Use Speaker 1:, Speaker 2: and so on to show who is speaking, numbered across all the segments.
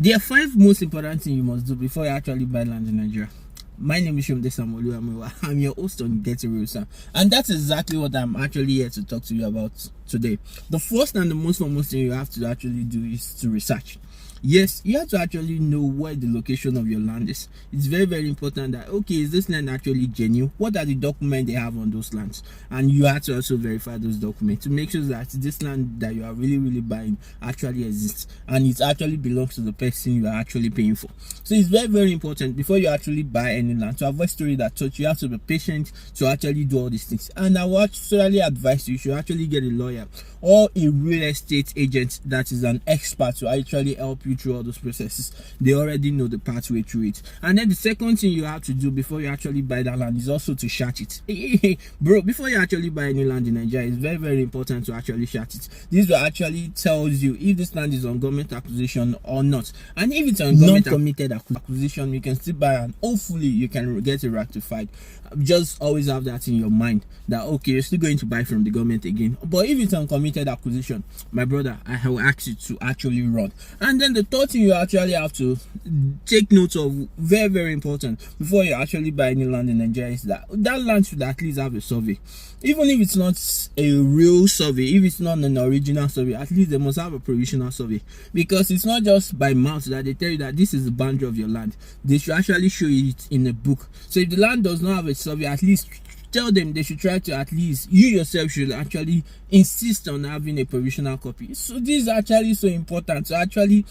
Speaker 1: There are 5 most important things you must do before you actually buy land in Nigeria. My name is Samolu. I'm your host on Get Real Sir, and that's exactly what I'm actually here to talk to you about today. The first and the most foremost thing you have to actually do is to research. Yes, you have to actually know where the location of your land is. It's very, very important that, okay, is this land actually genuine? What are the documents they have on those lands? And you have to also verify those documents to make sure that this land that you are really buying actually exists and it actually belongs to the person you are actually paying for. So it's very, very important before you actually buy any land to avoid story that touch. You have to be patient to actually do all these things. And I would actually advise you should actually get a lawyer or a real estate agent that is an expert to actually help you through all those processes. They already know the pathway through it. And then the second thing you have to do before you actually buy that land is also to chart it. Bro, before you actually buy any land in Nigeria, it's very, very important to actually chart it. This will actually tells you if this land is on government acquisition or not. And if it's on government committed acquisition, you can still buy, and hopefully you can get it rectified. Just always have that in your mind that, okay, you're still going to buy from the government again. But if it's on committed acquisition, my brother, I will ask you to actually run. And then the third thing you actually have to take note of, very, very important, before you actually buy any land in Nigeria, is that that land should at least have a survey. Even if it's not a real survey, if it's not an original survey, at least they must have a provisional survey, because it's not just by mouth that they tell you that this is the boundary of your land. They should actually show it in a book. So if the land does not have a survey, at least tell them they should try to, at least you yourself should actually insist on having a provisional copy. So this is actually so important to actually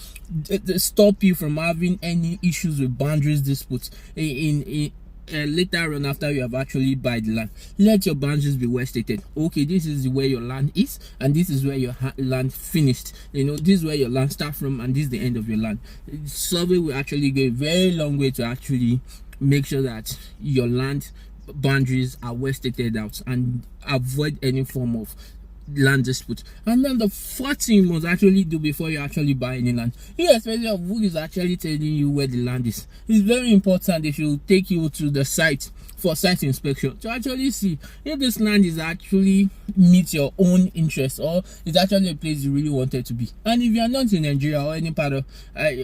Speaker 1: stop you from having any issues with boundaries disputes in later on after you have actually buy the land. Let your boundaries be well stated. Okay, this is where your land is, and this is where your land finished. You know, this is where your land start from, and this is the end of your land. Survey will actually go a very long way to actually make sure that your land boundaries are well stated out and avoid any form of land dispute. And then the fourth thing you must actually do before you actually buy any land, irrespective of who is actually telling you where the land is, it's very important they should take you to the site for site inspection to actually see if this land is actually meets your own interest, or it's actually a place you really wanted to be. And if you are not in Nigeria or any part of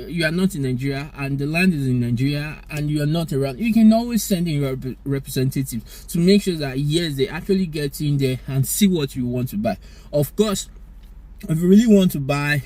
Speaker 1: you are not in Nigeria and the land is in Nigeria and you are not around, you can always send in your representative to make sure that yes, they actually get in there and see what you want to buy. Of course, if you really want to buy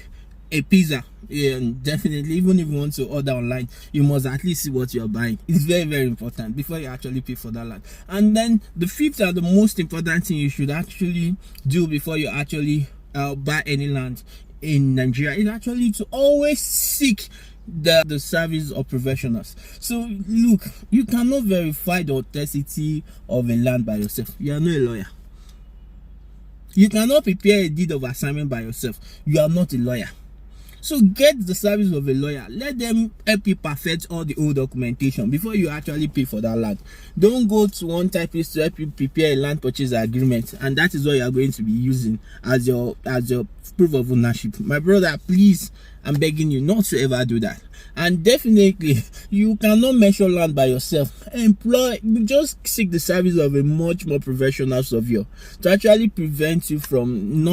Speaker 1: a pizza, yeah, definitely, even if you want to order online, you must at least see what you're buying. It's very, very important before you actually pay for that land. And then the fifth and the most important thing you should actually do before you actually buy any land in Nigeria is actually to always seek the service of professionals. So look, you cannot verify the authenticity of a land by yourself. You are not a lawyer. You cannot prepare a deed of assignment by yourself. You are not a lawyer. So get the service of a lawyer. Let them help you perfect all the old documentation before you actually pay for that land. Don't go to one typist to help you prepare a land purchase agreement, and that is what you are going to be using as your proof of ownership. My brother, please, I'm begging you not to ever do that. And definitely, you cannot measure land by yourself. Just seek the service of a much more professional surveyor to actually prevent you from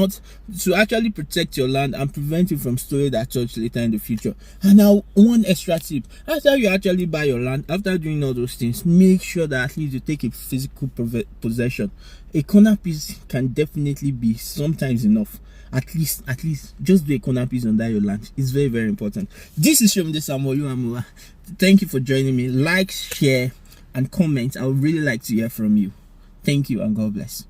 Speaker 1: actually protect your land and prevent you from storing that church later in the future. And now, one extra tip: after you actually buy your land, after doing all those things, make sure that at least you take a physical possession. A corner piece can definitely be sometimes enough. At least just do a corner piece on that your land. It's very, very important. This is Samuel. Thank you for joining me. Like, share, and comment. I would really like to hear from you. Thank you, and God bless.